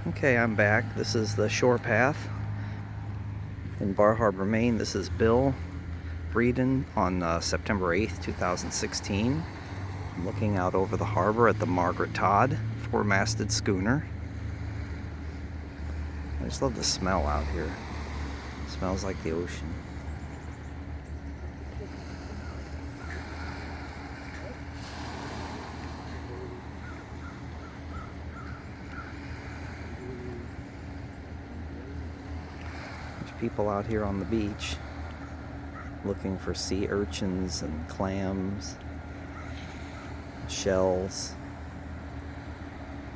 Okay, I'm back. This is the shore path in Bar Harbor, Maine. This is Bill Breeden on September 8th, 2016. I'm looking out over the harbor at the Margaret Todd four-masted schooner. I just love the smell out here. It smells like the ocean. There's people out here on the beach looking for sea urchins and clams, shells.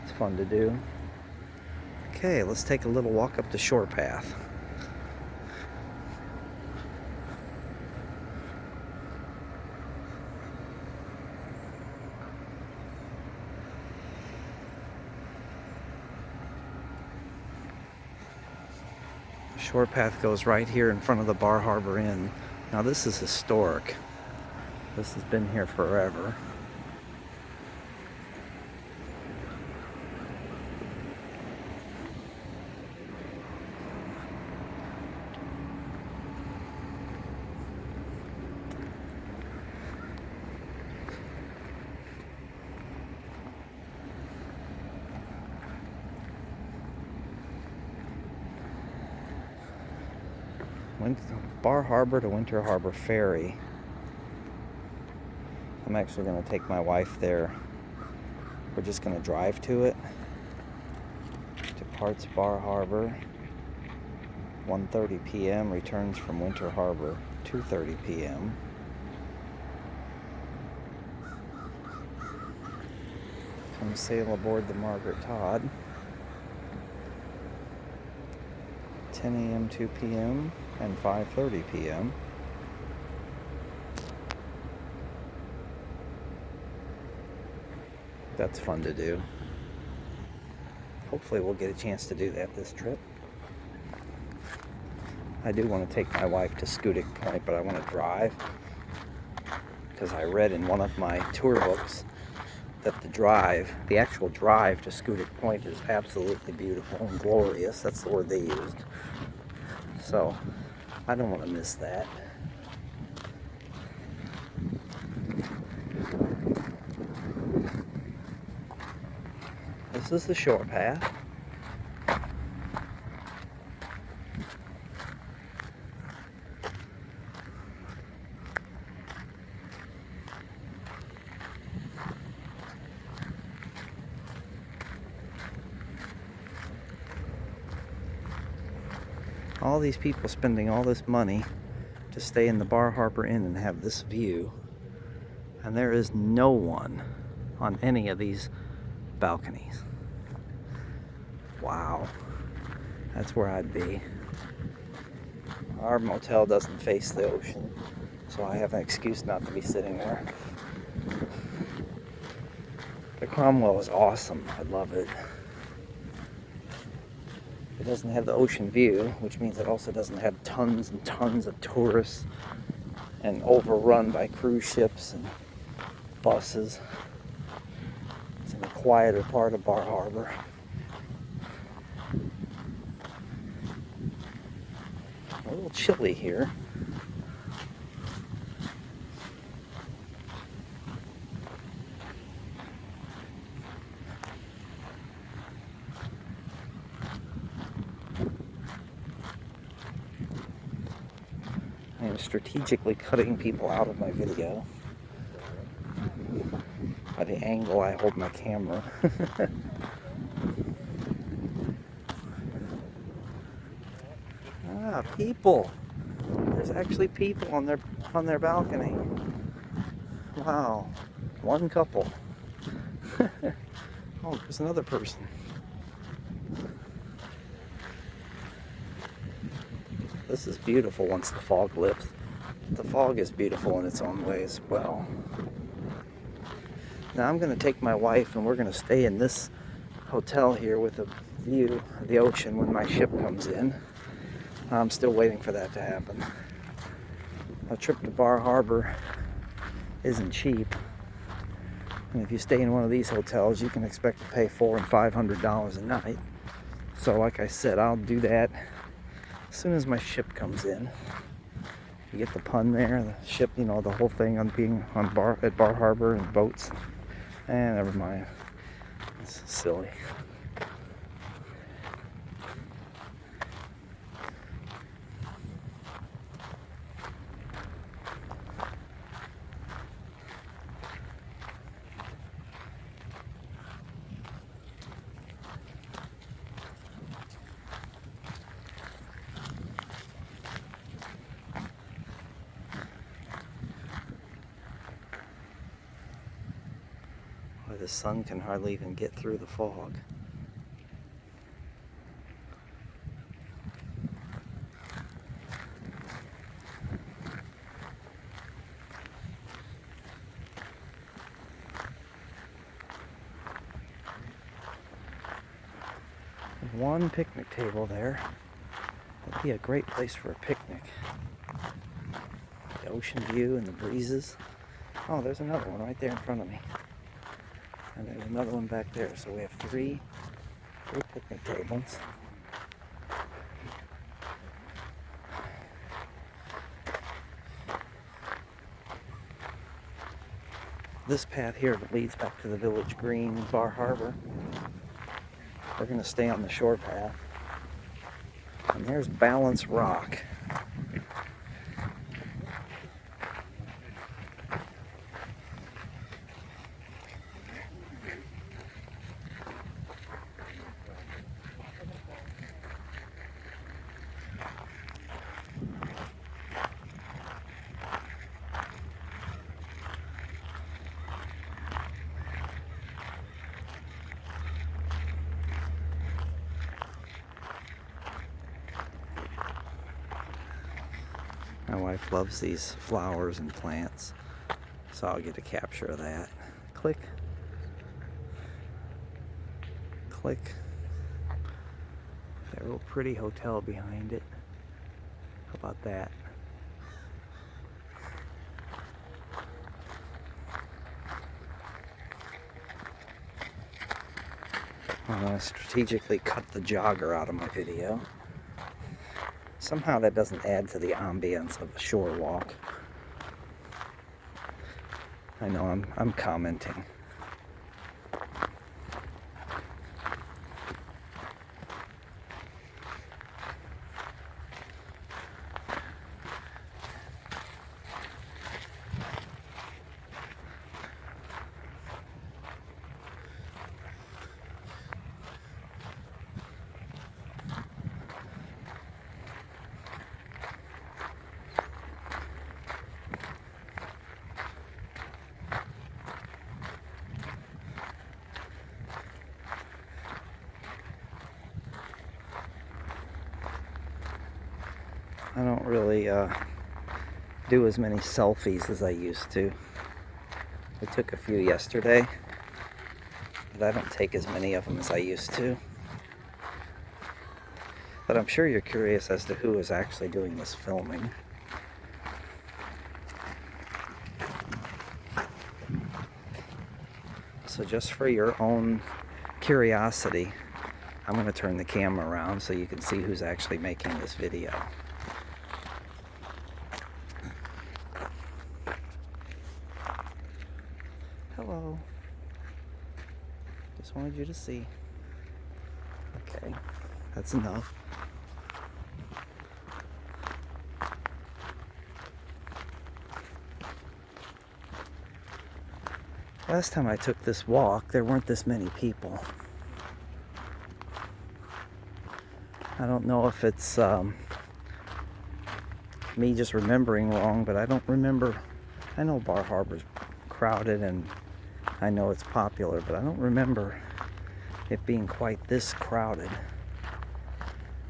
It's fun to do. Okay, let's take a little walk up the shore path. The shore path goes right here in front of the Bar Harbor Inn. Now this is historic. This has been here forever. Bar Harbor to Winter Harbor Ferry. I'm actually going to take my wife there. We're just going to drive to it. Departs Bar Harbor 1:30 p.m. Returns from Winter Harbor 2:30 p.m. Come sail aboard the Margaret Todd 10 a.m. 2 p.m. and 5:30 p.m. That's fun to do. Hopefully we'll get a chance to do that this trip. I do want to take my wife to Schoodic Point, but I want to drive because I read in one of my tour books that the actual drive to Schoodic Point is absolutely beautiful and glorious. That's the word they used. So I don't want to miss that. This is the shore path. All these people spending all this money to stay in the Bar Harbor Inn and have this view, and there is no one on any of these balconies. Wow, that's where I'd be. Our motel doesn't face the ocean, so I have an excuse not to be sitting there. The Cromwell is awesome. I love it. It doesn't have the ocean view, which means it also doesn't have tons and tons of tourists and overrun by cruise ships and buses. It's in the quieter part of Bar Harbor. A little chilly here. I am strategically cutting people out of my video by the angle I hold my camera. People. There's actually people on their balcony. Wow. One couple. Oh, there's another person. This is beautiful once the fog lifts. The fog is beautiful in its own way as well. Now I'm going to take my wife and we're going to stay in this hotel here with a view of the ocean when my ship comes in. I'm still waiting for that to happen. A trip to Bar Harbor isn't cheap. And if you stay in one of these hotels, you can expect to pay $400 and $500 a night. So like I said, I'll do that as soon as my ship comes in. You get the pun there, the ship, you know, the whole thing on being on at Bar Harbor and boats. Never mind. It's silly. The sun can hardly even get through the fog. There's one picnic table there. That'd be a great place for a picnic. The ocean view and the breezes. Oh, there's another one right there in front of me. And there's another one back there. So we have three picnic tables. This path here leads back to the Village Green, Bar Harbor. We're going to stay on the shore path. And there's Balance Rock. My wife loves these flowers and plants, so I'll get a capture of that. Click. Click. Got a real pretty hotel behind it. How about that? I'm going to strategically cut the jogger out of my video. Somehow that doesn't add to the ambience of a shore walk. I know I'm commenting. I don't really do as many selfies as I used to. I took a few yesterday, but I don't take as many of them as I used to. But I'm sure you're curious as to who is actually doing this filming. So just for your own curiosity, I'm going to turn the camera around so you can see who's actually making this video. Hello. Just wanted you to see. Okay, that's enough. Last time I took this walk, there weren't this many people. I don't know if it's me just remembering wrong, but I don't remember. I know Bar Harbor's crowded and I know it's popular, but I don't remember it being quite this crowded.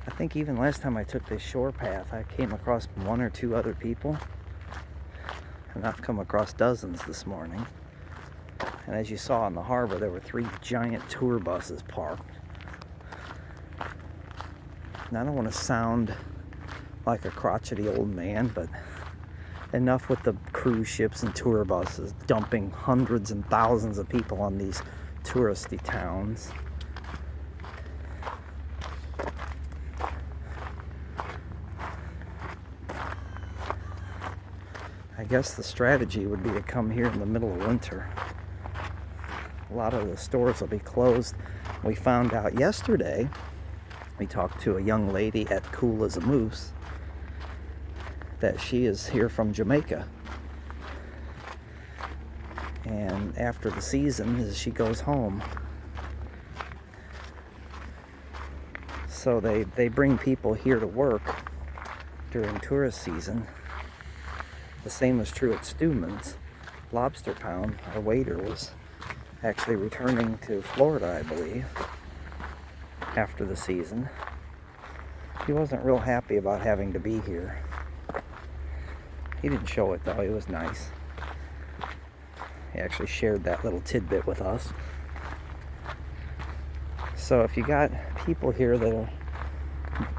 I think even last time I took this shore path, I came across one or two other people, and I've come across dozens this morning. And as you saw in the harbor, there were 3 giant tour buses parked. And I don't want to sound like a crotchety old man, but enough with the cruise ships and tour buses dumping hundreds and thousands of people on these touristy towns. guess the strategy would be to come here in the middle of winter. A lot of the stores will be closed. We found out yesterday, we talked to a young lady at Cool as a Moose, that she is here from Jamaica. And after the season, she goes home. So they bring people here to work during tourist season. The same was true at Stewman's Lobster Pound. Our waiter was actually returning to Florida, I believe, after the season. He wasn't real happy about having to be here. He didn't show it though, it was nice. He actually shared that little tidbit with us. So if you got people here that are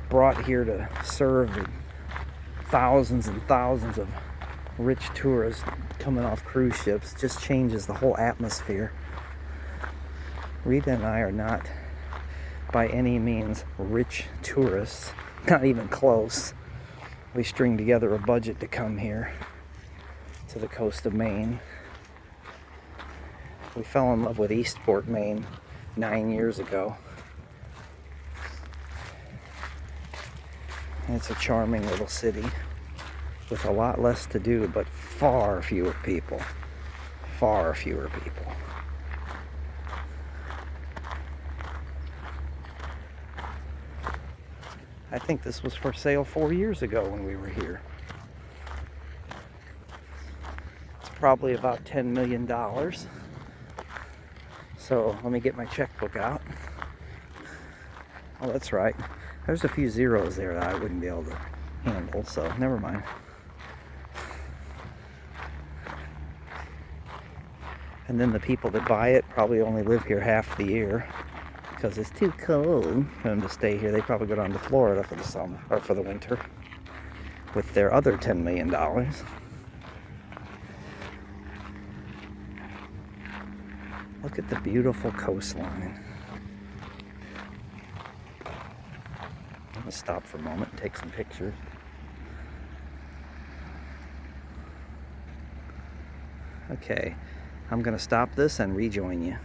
brought here to serve thousands and thousands of rich tourists coming off cruise ships, just changes the whole atmosphere. Rita and I are not by any means rich tourists, not even close. We string together a budget to come here to the coast of Maine. We fell in love with Eastport, Maine 9 years ago. And it's a charming little city with a lot less to do, but far fewer people. Far fewer people. I think this was for sale 4 years ago when we were here. It's probably about $10 million. So let me get my checkbook out. Oh, that's right. There's a few zeros there that I wouldn't be able to handle, so never mind. And then the people that buy it probably only live here half the year because it's too cold for them to stay here. They probably go down to Florida for the summer or for the winter with their other $10 million. Look at the beautiful coastline. I'm gonna stop for a moment and take some pictures. Okay, I'm gonna stop this and rejoin you.